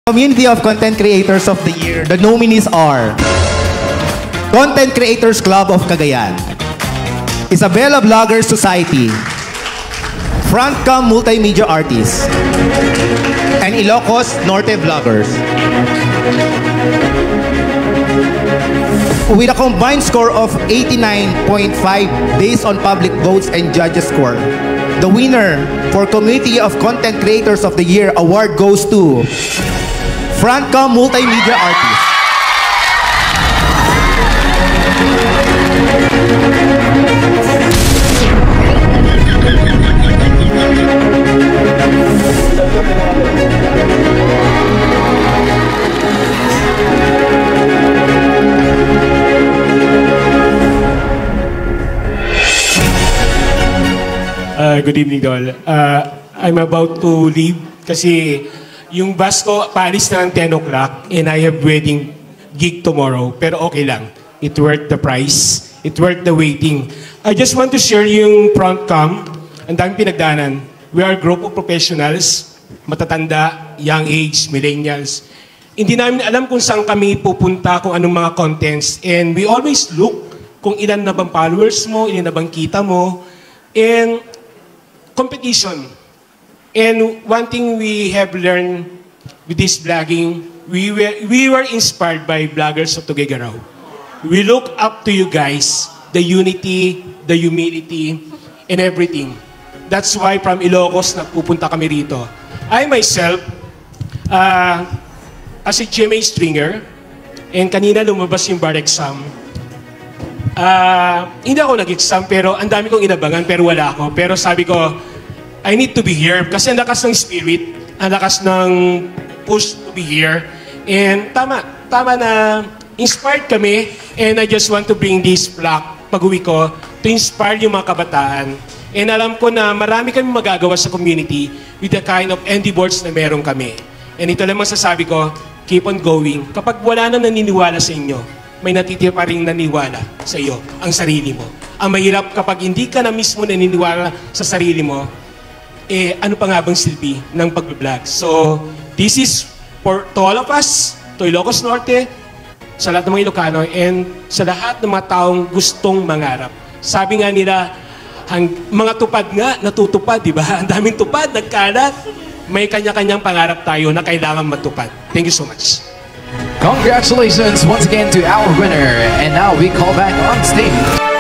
Community of Content Creators of the Year, the nominees are Content Creators Club of Cagayan, Isabela Vloggers Society, Frontcam Multimedia Artists, and Ilocos Norte Vloggers. With a combined score of 89.5 based on public votes and judges' score, the winner for Community of Content Creators of the Year award goes to Frontcam Multimedia Artists. Good evening, Dol. I'm about to leave kasi yung bus ko paalis na ng 10 o'clock and I have wedding gig tomorrow. Pero okay lang. It worth the price. It worth the waiting. I just want to share yung Frontcam. Ang daming pinagdanan. We are a group of professionals, matatanda, young age, millennials. Hindi namin alam kung saan kami pupunta, kung anong mga contents. And we always look kung ilan na bang followers mo, ilan na bang kita mo. And competition. And one thing we have learned with this vlogging, we were inspired by vloggers of Tuguegarao. We look up to you guys, the unity, the humility, and everything. That's why from Ilocos, napupunta kami rito. I myself, as a GMA stringer, and kanina lumabas yung bar exam, hindi ako nag-exam, pero ang dami kong inabangan, pero wala ako. Pero sabi ko, I need to be here kasi ang lakas ng spirit, ang lakas ng push to be here. And tama na inspired kami and I just want to bring this plaque pag-uwi ko to inspire yung mga kabataan. And alam ko na marami kami magagawa sa community with the kind of endeavors na meron kami. And ito lang masasabi ko, keep on going. Kapag wala na naniniwala sa inyo, may natitira pa rin naniniwala sa iyo, ang sarili mo. Ang mahirap kapag hindi ka na mismo naniniwala sa sarili mo, ano pa nga bang silbi ng pag-vlog? So, this is for to all of us, to Ilocos Norte, sa lahat ng mga Ilocano, and sa lahat ng mga taong gustong mangarap. Sabi nga nila, mga tupad nga, natutupad, di ba? Ang daming tupad, nagkalat. May kanya-kanyang pangarap tayo na kailangan matupad. Thank you so much. Congratulations once again to our winner. And now we call back on stage